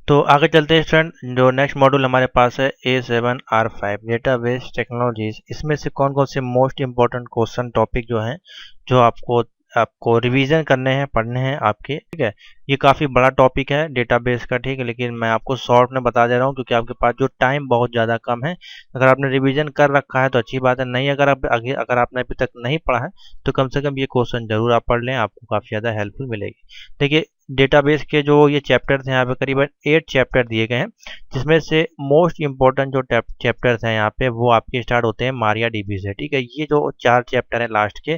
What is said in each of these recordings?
तो आगे चलते हैं स्टूडेंट। जो नेक्स्ट मॉड्यूल हमारे पास है A7R5 डेटाबेस टेक्नोलॉजीज। इसमें से कौन कौन से मोस्ट इंपॉर्टेंट क्वेश्चन टॉपिक जो हैं जो आपको रिवीजन करने हैं, पढ़ने हैं आपके, ठीक है। ये काफ़ी बड़ा टॉपिक है डेटाबेस का, ठीक है, लेकिन मैं आपको शॉर्ट में बता दे रहा हूँ क्योंकि आपके पास जो टाइम बहुत ज़्यादा कम है। अगर आपने रिवीजन कर रखा है तो अच्छी बात है, नहीं अगर आपने अभी तक नहीं पढ़ा है तो कम से कम ये क्वेश्चन जरूर आप पढ़ लें, आपको काफ़ी ज़्यादा हेल्पफुल मिलेगी। देखिए, डेटाबेस के जो ये चैप्टर्स हैं यहाँ पे करीबन 8 चैप्टर दिए गए हैं, जिसमें से मोस्ट इंपॉर्टेंट जो चैप्टर्स हैं यहाँ पे वो आपके स्टार्ट होते हैं मारिया डीबी से, ठीक है। ये जो 4 चैप्टर हैं लास्ट के,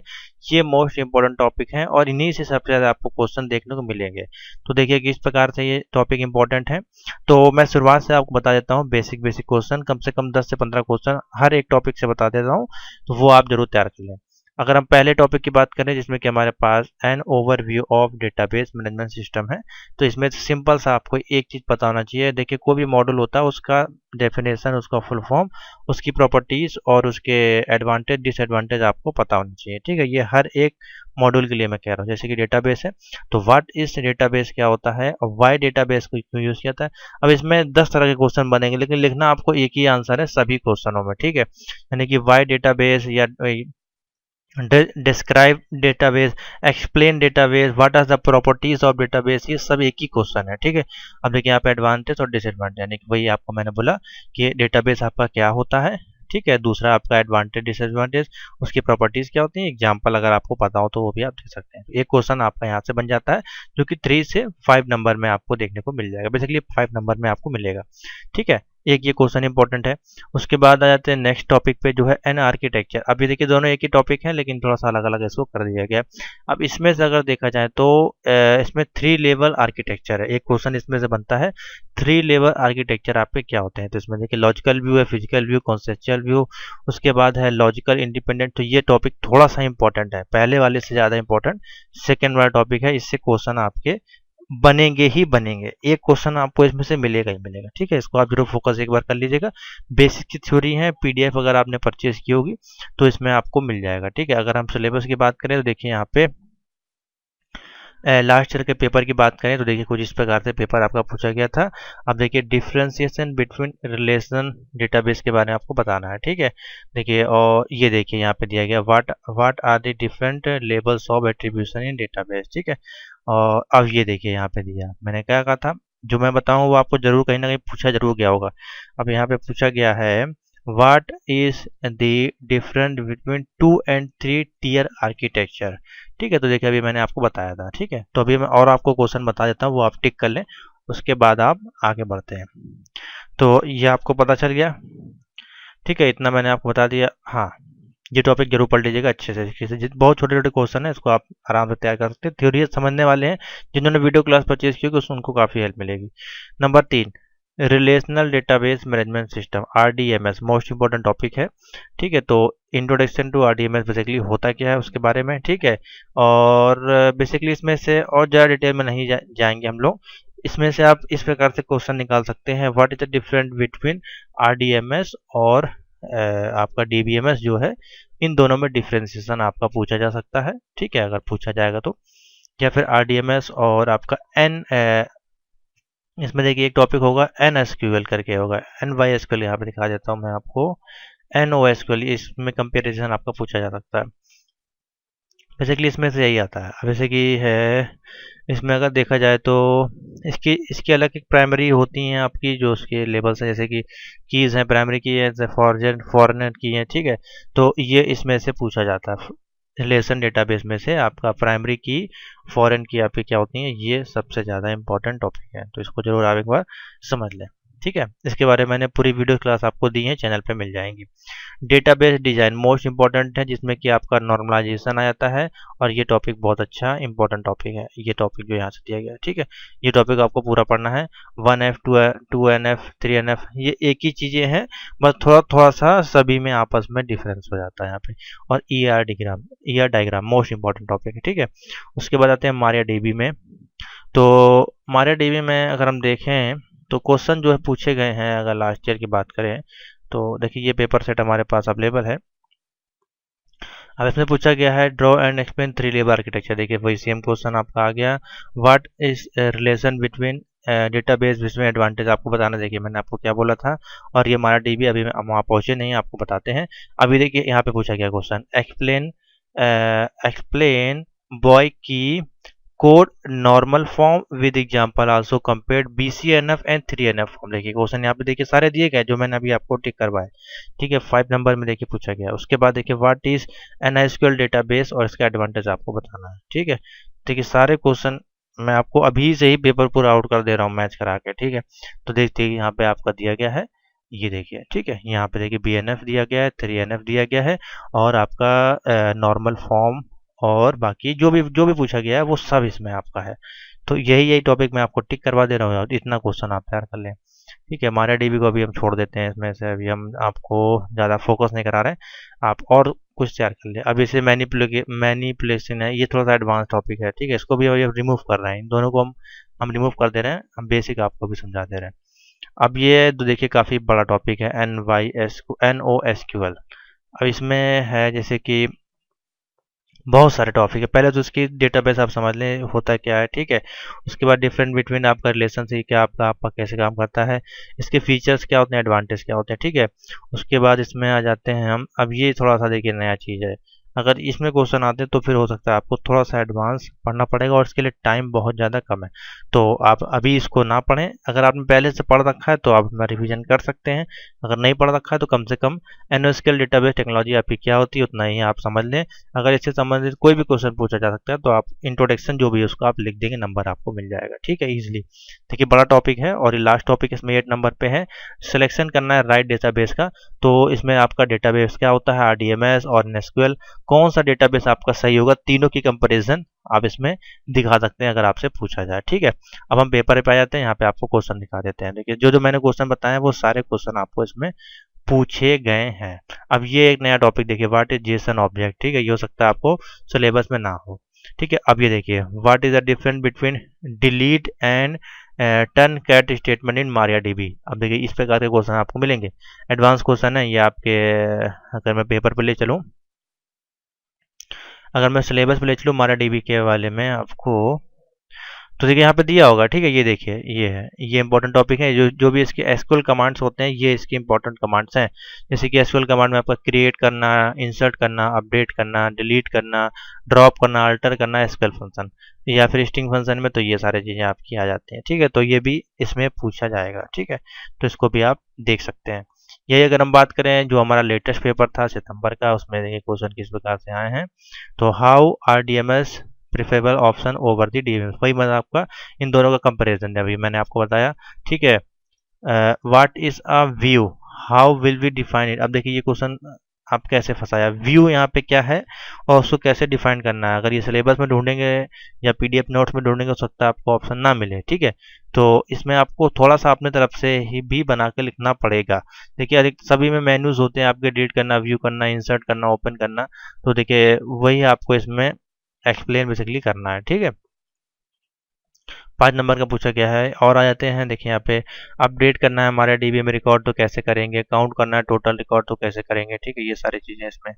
ये मोस्ट इंपॉर्टेंट टॉपिक हैं और इन्हीं से सबसे ज़्यादा आपको क्वेश्चन देखने को मिलेंगे। तो देखिए किस प्रकार से ये टॉपिक इंपॉर्टेंट है। तो मैं शुरुआत से आपको बता देता हूँ बेसिक बेसिक क्वेश्चन, कम से कम 10 से 15 क्वेश्चन हर एक टॉपिक से बता देता हूँ, तो वो आप जरूर तैयार कर लें। अगर हम पहले टॉपिक की बात करें जिसमें कि हमारे पास an overview of database management system है, तो इसमें सिंपल सा आपको एक चीज़ पता होना चाहिए। देखिए, कोई भी मॉडल होता है उसका डेफिनेशन, उसका फुल फॉर्म, उसकी प्रॉपर्टीज और उसके एडवांटेज डिसएडवांटेज आपको पता होनी चाहिए, ठीक है। ये हर एक मॉड्यूल के लिए मैं कह रहा हूँ। जैसे कि डेटाबेस है तो व्हाट इज डेटाबेस क्या होता है और वाई डेटाबेस को क्यों यूज किया जाता है। अब इसमें 10 तरह के क्वेश्चन बनेंगे, लेकिन लिखना आपको एक ही आंसर है सभी क्वेश्चनों में, ठीक है। यानी कि वाई डेटाबेस या describe database, explain database, what are the properties of database, ये सब एक ही क्वेश्चन है, ठीक है। अब देखिए यहाँ पे एडवांटेज और डिसएडवांटेज, यानी कि वही आपको मैंने बोला कि डेटाबेस आपका क्या होता है, ठीक है। दूसरा आपका एडवांटेज डिसएडवांटेज, उसकी प्रॉपर्टीज क्या होती है, एग्जांपल अगर आपको पता हो तो वो भी आप दे सकते हैं। एक क्वेश्चन आपका यहाँ से बन जाता है जो कि 3 से 5 नंबर में आपको देखने को मिल जाएगा, बेसिकली 5 नंबर में आपको मिलेगा, ठीक है। एक ये क्वेश्चन इंपॉर्टेंट है। उसके बाद आ जाते हैं नेक्स्ट टॉपिक पे जो है एन आर्किटेक्चर। अभी देखिए दोनों एक ही टॉपिक है लेकिन थोड़ा सा अलग अलग इसको कर दिया गया है। अब इसमें से अगर देखा जाए तो इसमें 3 लेवल आर्किटेक्चर है। एक क्वेश्चन इसमें से बनता है 3 लेवल आर्किटेक्चर आपके क्या होते हैं। तो इसमें देखिए लॉजिकल व्यू है, फिजिकल व्यू, कॉन्सेप्चुअल व्यू, उसके बाद है लॉजिकल इंडिपेंडेंट। तो ये टॉपिक थोड़ा सा इंपॉर्टेंट है, पहले वाले से ज़्यादा इंपॉर्टेंट सेकेंड वाला टॉपिक है। इससे क्वेश्चन आपके बनेंगे ही बनेंगे, एक क्वेश्चन आपको इसमें से मिलेगा ही मिलेगा, ठीक है। इसको आप जरूर फोकस एक बार कर लीजिएगा। बेसिक की थ्योरी है, पीडीएफ अगर आपने परचेज की होगी तो इसमें आपको मिल जाएगा, ठीक है। अगर हम सिलेबस की बात करें तो देखिए यहाँ पे लास्ट ईयर के पेपर की बात करें तो देखिए कुछ इस प्रकार से पेपर आपका पूछा गया था। अब देखिए डिफरेंशिएशन बिटवीन रिलेशन डेटाबेस के बारे में आपको बताना है, ठीक है। देखिए और ये देखिए यहाँ पे दिया गया what are the different levels of attribution in database, ठीक है। और अब ये देखिए यहाँ पे दिया, मैंने क्या कहा था, जो मैं बताऊँ वो आपको जरूर कहीं ना कहीं पूछा जरूर गया होगा। अब यहाँ पे पूछा गया है what is the different between 2 and 3 tier architecture, ठीक है। तो देखिए अभी मैंने आपको बताया था, ठीक है। तो अभी मैं और आपको क्वेश्चन बता देता हूँ, वो आप टिक कर लें, उसके बाद आप आगे बढ़ते हैं। तो ये आपको पता चल गया, ठीक है, इतना मैंने आपको बता दिया। हाँ, ये टॉपिक जरूर पढ़ लीजिएगा अच्छे से बहुत छोटे छोटे क्वेश्चन है, इसको आप आराम से तैयार कर सकते हैं। थ्योरी समझने वाले हैं जिन्होंने वीडियो क्लास परचेज की होगी उनको काफ़ी हेल्प मिलेगी। Number 3, relational database management system, RDMS, most important topic है, ठीक है। तो इंट्रोडक्शन टू आरडीएमएस बेसिकली होता क्या है उसके बारे में, ठीक है। और बेसिकली इसमें से और ज़्यादा डिटेल में नहीं जाएंगे हम लोग। इसमें से आप इस प्रकार से क्वेश्चन निकाल सकते हैं, what is the different between RDMS और आपका डीबीएमएस जो है, इन दोनों में डिफ्रेंसिएशन आपका पूछा जा सकता है, ठीक है, अगर पूछा जाएगा तो। या फिर आरडीएमएस और आपका एन, इसमें देखिए एक टॉपिक होगा एन एसक्यूएल करके होगा, एन वाई एसक्यूएल यहाँ पे दिखा देता हूँ मैं आपको, एन ओ एसक्यूएल, इसमें कंपेरिजन आपका पूछा जा सकता है। बेसिकली इसमें से यही आता है। अब जैसे कि है इसमें अगर देखा जाए तो इसकी इसकी अलग एक प्राइमरी होती हैं आपकी जो उसके लेबल्स हैं, जैसे कि कीज़ हैं, प्राइमरी की है, फॉरेनर की है, ठीक है। तो ये इसमें से पूछा जाता है, रिलेशन डेटाबेस में से आपका प्राइमरी की, फॉरेन की आपकी क्या होती हैं, ये सबसे ज़्यादा इंपॉर्टेंट टॉपिक है। तो इसको जरूर आप एक बार समझ लें, ठीक है। इसके बारे में मैंने पूरी वीडियो क्लास आपको दी है, चैनल पे मिल जाएंगी। डेटाबेस डिजाइन मोस्ट इंपॉर्टेंट है, जिसमें कि आपका नॉर्मलाइजेशन आ जाता है, और ये टॉपिक बहुत अच्छा इंपॉर्टेंट टॉपिक है, ये टॉपिक जो यहाँ से दिया गया है, ठीक है। ये टॉपिक आपको पूरा पढ़ना है, 1F 2NF 3NF, ये एक ही चीज़ें हैं, बस थोड़ा थोड़ा सा सभी में आपस में डिफरेंस हो जाता है यहाँ पे। और ER diagram most important topic है, ठीक है। उसके बाद आते हैं मारिया डीबी में। तो मारिया डीबी में अगर हम देखें तो क्वेश्चन जो है पूछे गए हैं, अगर लास्ट ईयर की बात करें तो देखिए ये पेपर सेट हमारे पास अवेलेबल है। अब इसमें पूछा गया है draw and explain 3 level architecture. देखिए वही सेम क्वेश्चन आपका आ गया, what is relation between database जिसमें एडवांटेज आपको बताना, देखिए मैंने आपको क्या बोला था। और ये हमारा डीबी अभी हम वहाँ पहुँचे नहीं, आपको बताते हैं। अभी देखिए यहाँ पे पूछा गया क्वेश्चन, एक्सप्लेन बॉय की code normal form with example also compared BCNF and 3NF form. देखिए क्वेश्चन यहाँ पे देखिए सारे दिए गए जो मैंने अभी आपको टिक करवाए, ठीक है। 5 नंबर में देखिए पूछा गया। उसके बाद देखिए what is an SQL database और इसका एडवांटेज आपको बताना है, ठीक है। देखिए सारे क्वेश्चन मैं आपको अभी से ही पेपर पूरा आउट कर दे रहा हूँ मैच करा के, ठीक है। तो देखिए यहाँ पे आपका दिया गया है, ये देखिए, ठीक है। यहाँ पे देखिए BNF दिया गया है, 3NF दिया गया है, और आपका नॉर्मल फॉर्म और बाकी जो भी पूछा गया है वो सब इसमें आपका है। तो यही टॉपिक मैं आपको टिक करवा दे रहा हूँ, इतना क्वेश्चन आप तैयार कर लें, ठीक है। हमारे डीबी को अभी हम छोड़ देते हैं इसमें से, अभी हम आपको ज़्यादा फोकस नहीं करा रहे हैं, आप और कुछ तैयार कर ले। अब इसे मैनिपुलेशन है, ये थोड़ा सा एडवांस टॉपिक है, ठीक है। इसको भी अभी रिमूव कर रहे हैं, इन दोनों को हम रिमूव कर दे रहे हैं, हम बेसिक आपको भी समझा दे रहे हैं। अब ये तो देखिए काफ़ी बड़ा टॉपिक है, NoSQL। अब इसमें है जैसे कि बहुत सारे टॉपिक है। पहले तो उसकी डेटाबेस आप समझ लें होता क्या है, ठीक है। उसके बाद डिफरेंट बिटवीन आपका रिलेशन से क्या आपका कैसे काम करता है, इसके फीचर्स क्या होते हैं, एडवांटेज क्या होते हैं, ठीक है। उसके बाद इसमें आ जाते हैं हम, अब ये थोड़ा सा देखिए नया चीज़ है। अगर इसमें क्वेश्चन आते हैं तो फिर हो सकता है आपको थोड़ा सा एडवांस पढ़ना पड़ेगा, और इसके लिए टाइम बहुत ज़्यादा कम है। तो आप अभी इसको ना पढ़ें, अगर आपने पहले से पढ़ रखा है तो आप अपना रिवीजन कर सकते हैं। अगर नहीं पढ़ रखा है तो कम से कम NoSQL डेटाबेस टेक्नोलॉजी आपकी क्या होती है उतना ही आप समझ लें। अगर इससे संबंधित कोई भी क्वेश्चन पूछा जा सकता है तो आप इंट्रोडक्शन जो भी है उसको आप लिख देंगे, नंबर आपको मिल जाएगा, ठीक है, इजीली। देखिए बड़ा टॉपिक है, और ये लास्ट टॉपिक इसमें 8 नंबर पे है, सिलेक्शन करना है राइट डेटाबेस का। तो इसमें आपका डेटाबेस क्या होता है, RDMS और NoSQL, कौन सा डेटाबेस आपका सही होगा, तीनों की कंपैरिजन आप इसमें दिखा सकते हैं अगर आपसे पूछा जाए, ठीक है। अब हम पेपर पे आ जाते हैं, यहाँ पे आपको क्वेश्चन दिखा देते हैं। देखिए जो मैंने क्वेश्चन बताए हैं वो सारे क्वेश्चन आपको इसमें पूछे गए हैं। अब ये एक नया टॉपिक देखिए, व्हाट इज जेसन ऑब्जेक्ट, ठीक है। ये हो सकता है आपको सिलेबस में ना हो, ठीक है। अब ये देखिए what is the difference between delete and truncate statement in MariaDB। अब देखिए इस प्रकार के क्वेश्चन आपको मिलेंगे, एडवांस क्वेश्चन है ये आपके। अगर मैं पेपर पे ले चलूँ, अगर मैं सिलेबस पे ले चलूँ MariaDB के वाले में आपको, तो देखिए यहाँ पे दिया होगा, ठीक है। ये देखिए ये है, ये इंपॉर्टेंट टॉपिक है। जो भी इसके एसक्यूएल कमांड्स होते हैं ये इसके इंपॉर्टेंट कमांड्स हैं। जैसे कि एसक्यूएल कमांड में आपका क्रिएट करना, इंसर्ट करना, अपडेट करना, डिलीट करना, ड्रॉप करना, अल्टर करना, एसक्यूएल फंक्शन, या फिर स्ट्रिंग फंक्शन में तो ये सारी चीज़ें आपकी आ जाती हैं, ठीक है। तो ये भी इसमें पूछा जाएगा, ठीक है। तो इसको भी आप देख सकते हैं। यही अगर हम बात करें जो हमारा लेटेस्ट पेपर था सितंबर का, उसमें ये क्वेश्चन किस प्रकार से आए हैं, तो how RDMS preferable option over the DMS, वही मतलब आपका इन दोनों का कंपैरिजन है, अभी मैंने आपको बताया, ठीक है। What is a view, how will we define it. अब देखिए ये क्वेश्चन आप कैसे फंसाया, व्यू यहाँ पे क्या है और उसको कैसे डिफाइन करना है। अगर ये सिलेबस में ढूंढेंगे या PDF नोट्स में ढूंढेंगे हो सकता है आपको ऑप्शन ना मिले, ठीक है। तो इसमें आपको थोड़ा सा अपने तरफ से ही भी बना के लिखना पड़ेगा। देखिए अधिक सभी में मेन्यूज होते हैं आपके, डिलीट करना, व्यू करना, इंसर्ट करना, ओपन करना, तो देखिए वही आपको इसमें एक्सप्लेन बेसिकली करना है, ठीक है। 5 नंबर का पूछा गया है। और आ जाते हैं, देखिए यहाँ पे अपडेट करना है हमारे DB में रिकॉर्ड तो कैसे करेंगे, काउंट करना है टोटल रिकॉर्ड तो कैसे करेंगे, ठीक है। ये सारी चीज़ें इसमें,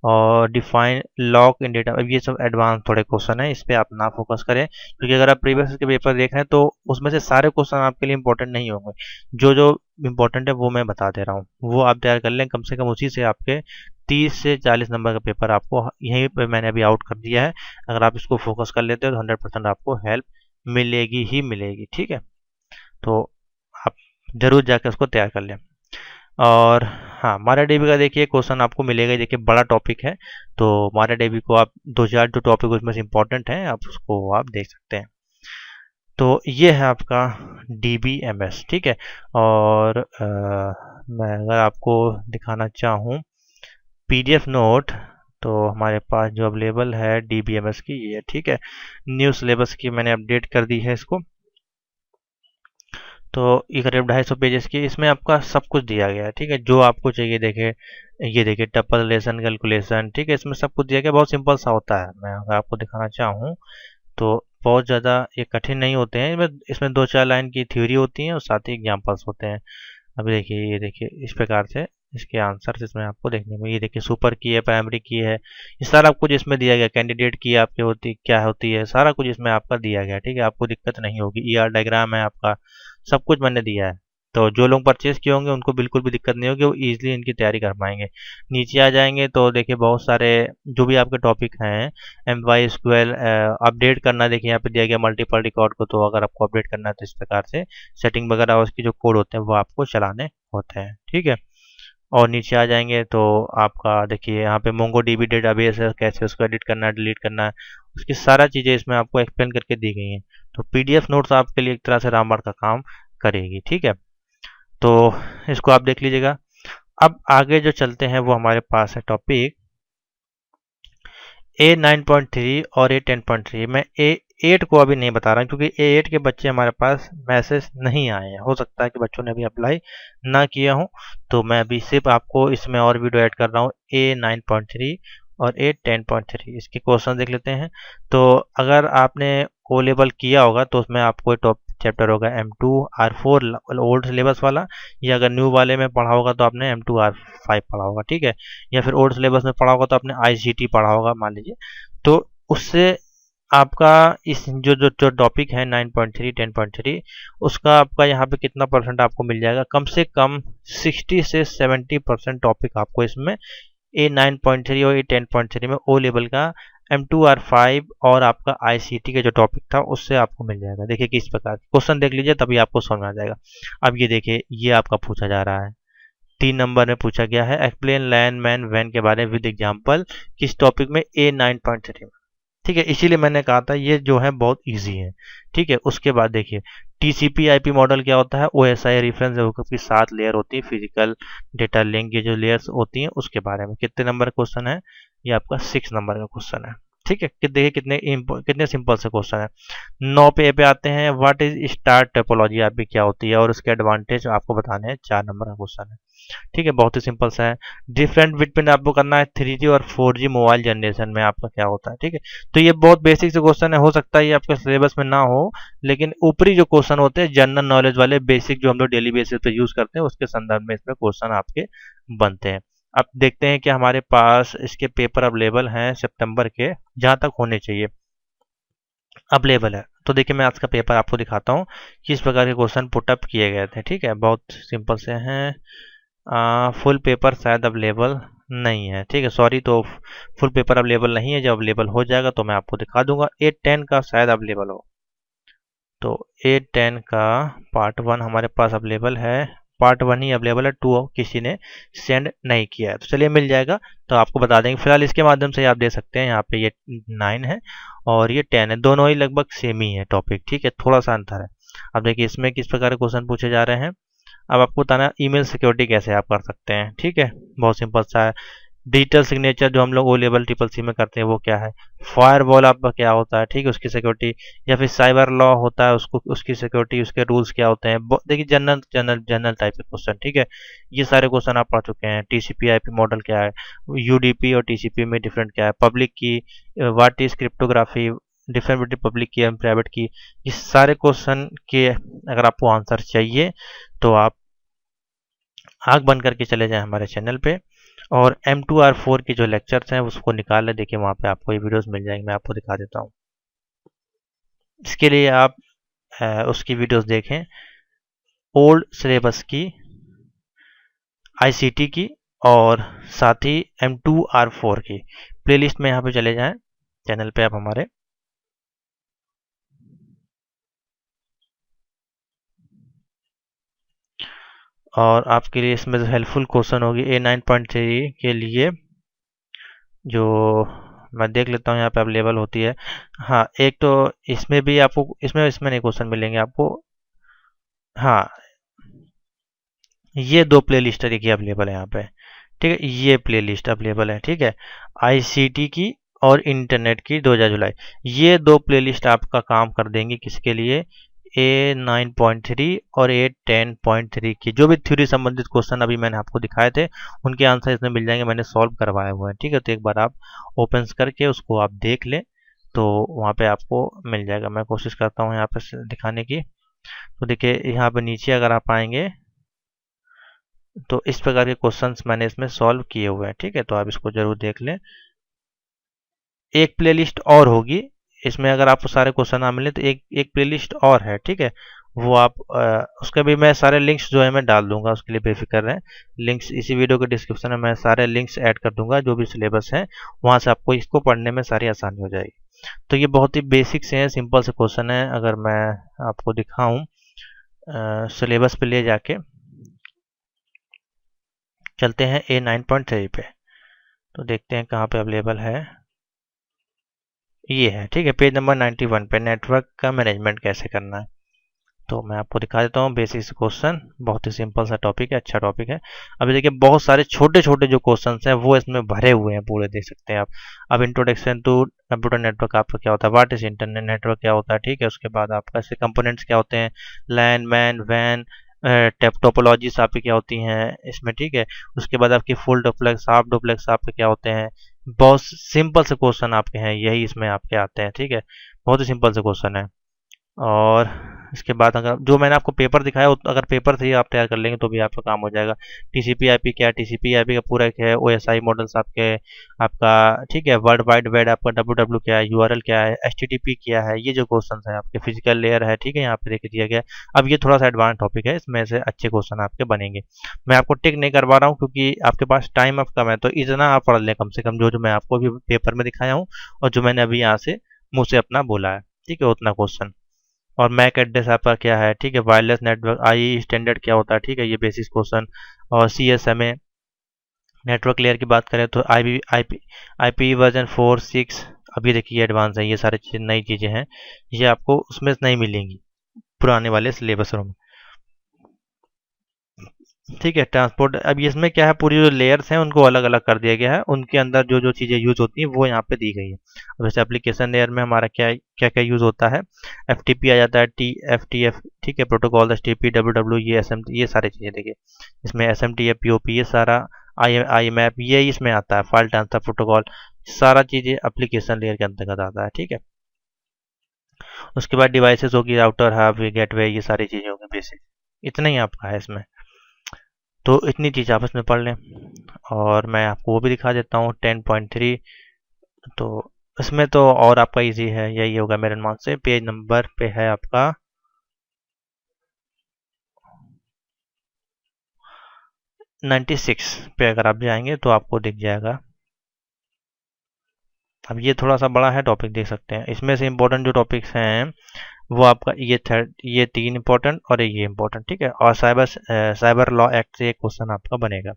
और डिफाइन लॉक इन डेटा, अब ये सब एडवांस थोड़े क्वेश्चन है, इस पर आप ना फोकस करें, क्योंकि अगर आप प्रीवियस के पेपर देख रहे हैं तो उसमें से सारे क्वेश्चन आपके लिए इंपॉर्टेंट नहीं होंगे। जो जो इंपॉर्टेंट है वो मैं बता दे रहा हूँ, वो आप तैयार कर लें, कम से कम उसी से आपके 30 से 40 नंबर का पेपर आपको यहीं पे मैंने अभी आउट कर दिया है। अगर आप इसको फोकस कर लेते हो तो 100% आपको हेल्प मिलेगी ही मिलेगी, ठीक है। तो आप जरूर जाकर उसको तैयार कर लें। और हाँ, MariaDB का देखिए क्वेश्चन आपको मिलेगा, देखिए बड़ा टॉपिक है, तो MariaDB को आप 2-4 जो टॉपिक उसमें से इंपॉर्टेंट हैं आप उसको आप देख सकते हैं। तो ये है आपका DBMS, ठीक है। और मैं अगर आपको दिखाना चाहूँ PDF नोट, तो हमारे पास जो अवेलेबल है DBMS की ये है, ठीक है। न्यू सिलेबस की मैंने अपडेट कर दी है इसको, तो ये करीब 250 पेजेस की, इसमें आपका सब कुछ दिया गया है, ठीक है। जो आपको चाहिए देखे, ये देखिए टपल रिलेशन कैलकुलेशन, ठीक है, इसमें सब कुछ दिया गया, बहुत सिंपल सा होता है। मैं अगर आपको दिखाना चाहूँ तो बहुत ज़्यादा ये कठिन नहीं होते हैं, इसमें 2-4 लाइन की थ्योरी होती है और साथ ही एग्जाम्पल्स होते हैं। अभी देखिए ये देखिए इस प्रकार से इसके आंसर इसमें आपको देखने में, ये देखिए सुपर की है, प्राइमरी की है, ये सारा कुछ इसमें दिया गया। कैंडिडेट की आपकी होती क्या होती है, सारा कुछ इसमें आपका दिया गया। ठीक है, आपको दिक्कत नहीं होगी। ईआर डायग्राम है आपका, सब कुछ मैंने दिया है। तो जो लोग परचेज किए होंगे उनको बिल्कुल भी दिक्कत नहीं होगी, वो ईजिली इनकी तैयारी कर पाएंगे। नीचे आ जाएंगे तो देखिए बहुत सारे जो भी आपके टॉपिक हैं, MySQL अपडेट करना, देखिए यहाँ पे दिया गया मल्टीपल रिकॉर्ड को। तो अगर आपको अपडेट करना है तो इस प्रकार से सेटिंग वगैरह उसकी जो कोड होते हैं वो आपको चलाने होते हैं। ठीक है, और नीचे आ जाएंगे तो आपका देखिए यहाँ पे मोंगोडीबी डेटाबेस है, कैसे उसको एडिट करना है, डिलीट करना है, उसकी सारा चीज़ें इसमें आपको एक्सप्लेन करके दी गई हैं। तो PDF नोट्स आपके लिए एक तरह से रामबाण का काम करेगी। ठीक है, तो इसको आप देख लीजिएगा। अब आगे जो चलते हैं वो हमारे पास है टॉपिक A9.3 और A10.3। मैं A8 को अभी नहीं बता रहा क्योंकि A8 के बच्चे हमारे पास मैसेज नहीं आए हैं, हो सकता है कि बच्चों ने अभी अप्लाई ना किया हो। तो मैं अभी सिर्फ आपको इसमें और वीडियो ऐड कर रहा हूँ A9.3 और A10.3। इसके क्वेश्चन देख लेते हैं। तो अगर आपने O लेवल किया होगा तो उसमें आपको टॉप चैप्टर होगा M2R4 ओल्ड सिलेबस वाला, या अगर न्यू वाले में पढ़ा होगा तो आपने M2R5 पढ़ा होगा। ठीक है, या फिर ओल्ड सिलेबस में पढ़ा होगा तो आपने ICT पढ़ा होगा मान लीजिए। तो उससे आपका इस जो टॉपिक है 9.3 10.3, उसका आपका यहाँ पे कितना परसेंट आपको मिल जाएगा, कम से कम 60 से 70% टॉपिक आपको इसमें A9.3 और A10.3 में O लेवल का M2R5 और आपका ICT का जो टॉपिक था उससे आपको मिल जाएगा। देखिए किस प्रकार क्वेश्चन देख लीजिए तभी आपको समझ में आ जाएगा। अब ये देखिए, ये आपका पूछा जा रहा है 3 नंबर में पूछा गया है, एक्सप्लेन लैंड मैन वैन के बारे में विद एग्जाम्पल, किस टॉपिक में A9.3 में। ठीक है, इसीलिए मैंने कहा था ये जो है बहुत इजी है। ठीक है, उसके बाद देखिए TCP/IP मॉडल क्या होता है, OSI रेफरेंस हुकअप की 7 लेयर होती है, फिजिकल डेटा लिंक ये जो लेयर्स होती हैं उसके बारे में। कितने नंबर का क्वेश्चन है, ये आपका 6 नंबर का क्वेश्चन है। ठीक है, कि देखिए कितने सिंपल से क्वेश्चन है। 9 पे आते हैं, व्हाट इज स्टार टोपोलॉजी आप भी क्या होती है और उसके एडवांटेज आपको बताने हैं। 4 नंबर का क्वेश्चन है। ठीक है, बहुत ही सिंपल सा है। डिफरेंट बिटवीन आपको करना है 3G और 4G मोबाइल जनरेशन में आपका क्या होता है। ठीक है, तो ये बहुत बेसिक से क्वेश्चन है, हो सकता है ये आपके सिलेबस में ना हो, लेकिन ऊपरी जो क्वेश्चन होते हैं जनरल नॉलेज वाले बेसिक जो हम लोग डेली बेसिस पे यूज करते हैं उसके संदर्भ में इसमें क्वेश्चन आपके बनते हैं। अब देखते हैं कि हमारे पास इसके पेपर अवेलेबल हैं सितंबर के, जहां तक होने चाहिए अवेलेबल है। तो देखिए मैं आज का पेपर आपको दिखाता हूँ किस प्रकार के क्वेश्चन पुटअप किए गए थे। ठीक है, बहुत सिंपल से हैं। फुल पेपर शायद अवेलेबल नहीं है। ठीक है, सॉरी, तो फुल पेपर अवेलेबल नहीं है। जब अवेलेबल हो जाएगा तो मैं आपको दिखा दूंगा। A10 का शायद अवेलेबल हो, तो A10 का पार्ट 1 हमारे पास अवेलेबल है। पार्ट 1 ही अवेलेबल है, 2 किसी ने सेंड नहीं किया है। तो चलिए मिल जाएगा तो आपको बता देंगे। फिलहाल इसके माध्यम से आप दे सकते हैं। यहाँ पे ये 9 है और ये 10 है, दोनों ही लगभग सेम ही है टॉपिक। ठीक है, थोड़ा सा अंतर है। अब देखिए इसमें किस प्रकार के क्वेश्चन पूछे जा रहे हैं। अब आपको बताना ईमेल सिक्योरिटी कैसे आप कर सकते हैं। ठीक है, बहुत सिंपल सा है। डिजिटल सिग्नेचर जो हम लोग O लेवल CCC में करते हैं वो क्या है। फायरवॉल आपका क्या होता है, ठीक है, उसकी सिक्योरिटी। या फिर साइबर लॉ होता है, उसको उसकी सिक्योरिटी, उसके रूल्स क्या होते हैं। देखिए जनरल जनरल जनरल टाइप के क्वेश्चन। ठीक है, ये सारे क्वेश्चन आप पढ़ चुके हैं। TCP/IP मॉडल क्या है, UDP और TCP में डिफरेंट क्या है, पब्लिक की what is cryptography, different between public की एंड प्राइवेट की। ये सारे क्वेश्चन के अगर आपको आंसर चाहिए तो आप आंख बंद करके चले जाएं हमारे चैनल पे, और M2R4 के जो लेक्चर्स हैं उसको निकाल लें। देखिए वहाँ पे आपको ये वीडियोस मिल जाएंगे, मैं आपको दिखा देता हूँ। इसके लिए आप उसकी वीडियोस देखें, ओल्ड सिलेबस की, ICT की, और साथ ही M2R4 की प्लेलिस्ट में यहाँ पे चले जाएं चैनल पे आप हमारे। और आपके लिए इसमें हेल्पफुल क्वेश्चन होगी A9.3 के लिए, जो मैं देख लेता हूँ यहाँ पे अवेलेबल होती है। हाँ, एक तो इसमें भी आपको इसमें नहीं क्वेश्चन मिलेंगे आपको। हाँ, ये 2 प्ले लिस्ट देखिए अवेलेबल है यहाँ पे। ठीक है, ये प्ले लिस्ट अवेलेबल है। ठीक है, ICT की और इंटरनेट की 2000 जुलाई, ये 2 प्ले लिस्ट आपका काम कर देंगी किसके लिए, A9.3 और A10.3 की। जो भी थ्योरी संबंधित क्वेश्चन अभी मैंने आपको दिखाए थे उनके आंसर इसमें मिल जाएंगे, मैंने सॉल्व करवाए हुए हैं। ठीक है, तो एक बार आप ओपन करके उसको आप देख लें तो वहाँ पे आपको मिल जाएगा। मैं कोशिश करता हूँ यहाँ पे दिखाने की। तो देखिए यहाँ पे नीचे अगर आप आएंगे तो इस प्रकार के क्वेश्चंस मैंने इसमें सॉल्व किए हुए हैं, ठीक है। तो आप इसको जरूर देख लें। एक प्लेलिस्ट और होगी इसमें, अगर आपको सारे क्वेश्चन ना मिले तो एक एक प्लेलिस्ट और है, ठीक है। वो आप उसका भी मैं सारे लिंक्स जो है मैं डाल दूंगा, उसके लिए बेफिक्र रहें। लिंक्स इसी वीडियो के डिस्क्रिप्शन में मैं सारे लिंक्स ऐड कर दूंगा, जो भी सिलेबस है वहां से आपको इसको पढ़ने में सारी आसानी हो जाएगी। तो ये बहुत ही बेसिक से हैं, सिंपल से क्वेश्चन है। अगर मैं आपको दिखाऊं सिलेबस पे ले जाके, चलते हैं A9.3 पे, तो देखते हैं कहाँ पे अवेलेबल है। ये है, ठीक है, पेज नंबर 91 पे, नेटवर्क का मैनेजमेंट कैसे करना है। तो मैं आपको दिखा देता हूँ बेसिक क्वेश्चन। बहुत ही सिंपल सा टॉपिक है, अच्छा टॉपिक है। अभी देखिए बहुत सारे छोटे छोटे जो क्वेश्चंस हैं वो इसमें भरे हुए हैं पूरे, देख सकते हैं आप। अब इंट्रोडक्शन टू कंप्यूटर नेटवर्क आपका क्या होता है, व्हाट इज इंटरनेट नेटवर्क क्या होता है, ठीक है। उसके बाद आपका इसके कंपोनेंट्स क्या होते हैं, लैन मैन वैन, टोपोलॉजीज आपकी क्या होती हैं इसमें, ठीक है। उसके बाद आपकी फुल डुप्लेक्स हाफ डुप्लेक्स आपके क्या होते हैं। बहुत सिंपल से क्वेश्चन आपके हैं, यही इसमें आपके आते हैं, ठीक है। बहुत ही सिंपल से क्वेश्चन है। और इसके बाद अगर जो मैंने आपको पेपर दिखाया, अगर पेपर से ही आप तैयार कर लेंगे तो भी आपका काम हो जाएगा। टीसीपी आईपी क्या है, टीसीपी आईपी का पूरा क्या है, ओएसआई मॉडल्स आपके, आपका ठीक है, वर्ल्ड वाइड वेब आपका डब्ल्यू क्या है, यूआरएल क्या है, एचटीटीपी क्या है, ये जो क्वेश्चन है आपके, फिजिकल लेयर है, ठीक है, यहाँ पे देख दिया गया है। अब ये थोड़ा सा एडवांस टॉपिक है, इसमें से अच्छे क्वेश्चन आपके बनेंगे। मैं आपको टिक नहीं करवा रहा हूँ क्योंकि आपके पास टाइम अब कम है, तो इतना आप पढ़ लें कम से कम, जो मैं आपको अभी पेपर में दिखाया हूँ और जो मैंने अभी यहाँ से मुँह से अपना बोला है, ठीक है, उतना क्वेश्चन। और मैक एड्रेस आपका क्या है, ठीक है, वायरलेस नेटवर्क आई स्टैंडर्ड क्या होता है, ठीक है, ये बेसिक क्वेश्चन। और CSMA नेटवर्क लेयर की बात करें तो IP वर्जन 4 6, अभी देखिए एडवांस है, ये सारी चीज़ें नई चीज़ें हैं, ये आपको उसमें नहीं मिलेंगी पुराने वाले सिलेबसों में, ठीक है। ट्रांसपोर्ट, अब इसमें क्या है, पूरी जो लेयर्स हैं उनको अलग अलग कर दिया गया है, उनके अंदर जो जो चीज़ें यूज होती हैं वो यहाँ पे दी गई है। अब जैसे एप्लीकेशन लेयर में हमारा क्या क्या क्या यूज होता है, FTP आ जाता है, TFTF, ठीक है, प्रोटोकॉल, HTTP, WW, ये SMT, ये सारी चीज़ें देखिए इसमें, SMTF, POP, ये सारा IMAP ये इसमें आता है, फाइल ट्रांसफर प्रोटोकॉल, सारा चीज़ें एप्लीकेशन लेयर के अंतर्गत आता है, ठीक है। उसके बाद डिवाइसेस होगी, राउटर, हब, गेटवे, ये सारी चीज़ें होंगी बेसिक, इतना ही आपका है इसमें। तो इतनी चीज़ आप इसमें पढ़ लें। और मैं आपको वो भी दिखा देता हूँ 10.3। तो इसमें तो और आपका इजी है, यही होगा मेरे अनुमान से। पेज नंबर पे है आपका 96 पे, अगर आप जाएंगे तो आपको दिख जाएगा। अब ये थोड़ा सा बड़ा है टॉपिक, देख सकते हैं। इसमें से इम्पोर्टेंट जो टॉपिक्स हैं वो आपका ये 3 इम्पोर्टेंट और ये इम्पोर्टेंट, ठीक है। और साइबर लॉ एक्ट से एक क्वेश्चन आपका बनेगा।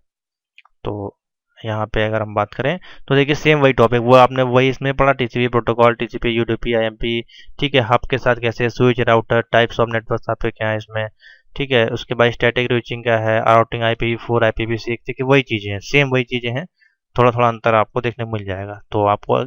तो यहाँ पे अगर हम बात करें तो देखिए सेम वही टॉपिक, वो आपने वही इसमें पढ़ा, TCP protocol, TCP UDP IMP, ठीक है। हब के साथ कैसे, switch, router, types of network आपके क्या है इसमें, ठीक है। उसके बाद स्टैटिक स्विचिंग का है, राउटिंग IPv4 IPv6, ठीक है, वही चीज़ें हैं, सेम वही चीज़ें हैं, थोड़ा थोड़ा अंतर आपको देखने को मिल जाएगा। तो आपको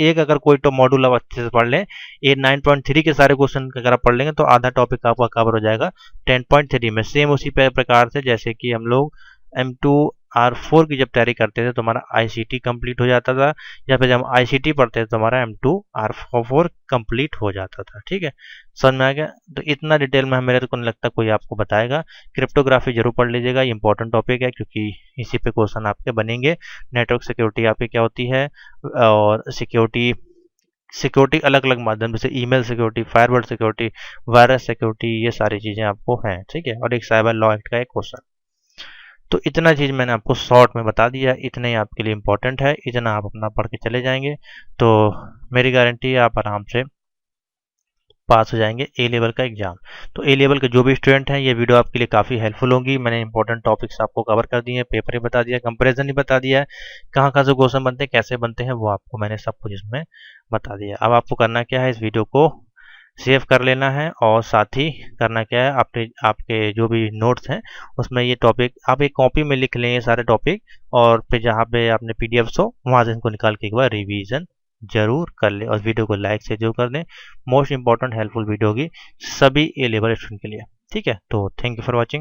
एक अगर कोई तो मॉड्यूल आप अच्छे से पढ़ लें, ये 9.3 के सारे क्वेश्चन अगर आप पढ़ लेंगे तो आधा टॉपिक आपका कवर हो जाएगा 10.3 में। सेम उसी प्रकार से जैसे कि हम लोग M2R4 की जब तैयारी करते थे तो हमारा ICT कंप्लीट हो जाता था, या फिर जब हम ICT पढ़ते थे तो हमारा M2R4 कंप्लीट हो जाता था, ठीक है। समझ में आ गया। तो इतना डिटेल में मेरे को नहीं लगता कोई आपको बताएगा। क्रिप्टोग्राफी जरूर पढ़ लीजिएगा, ये इंपॉर्टेंट टॉपिक है क्योंकि इसी पे क्वेश्चन आपके बनेंगे। नेटवर्क सिक्योरिटी आपकी क्या होती है, और सिक्योरिटी अलग अलग माध्यम, जैसे email security, firewall security, virus security, ये सारी चीज़ें आपको हैं, ठीक है। और एक साइबर लॉ एक्ट का एक क्वेश्चन। तो इतना चीज़ मैंने आपको शॉर्ट में बता दिया, इतना ही आपके लिए इम्पोर्टेंट है, इतना आप अपना पढ़ के चले जाएंगे तो मेरी गारंटी है आप आराम से पास हो जाएंगे ए लेवल का एग्जाम। तो ए लेवल के जो भी स्टूडेंट हैं, ये वीडियो आपके लिए काफ़ी हेल्पफुल होगी। मैंने इंपॉर्टेंट टॉपिक्स आपको कवर कर दिए हैं, पेपर ही बता दिया, कंपैरिजन ही बता दिया है, कहाँ कहाँ से क्वेश्चन बनते हैं, कैसे बनते हैं, वो आपको मैंने सब कुछ इसमें बता दिया। अब आपको करना क्या है, इस वीडियो को सेव कर लेना है, और साथ ही करना क्या है, आपके जो भी नोट्स हैं उसमें ये टॉपिक आप एक कॉपी में लिख लें, ये सारे टॉपिक, और फिर जहाँ पे आपने PDF हो वहाँ से इनको निकाल के एक बार रिवीजन जरूर कर ले, और वीडियो को लाइक से जरूर कर दें। मोस्ट इंपॉर्टेंट हेल्पफुल वीडियो होगी सभी A लेवल स्टूडेंट के लिए, ठीक है। तो थैंक यू फॉर वॉचिंग।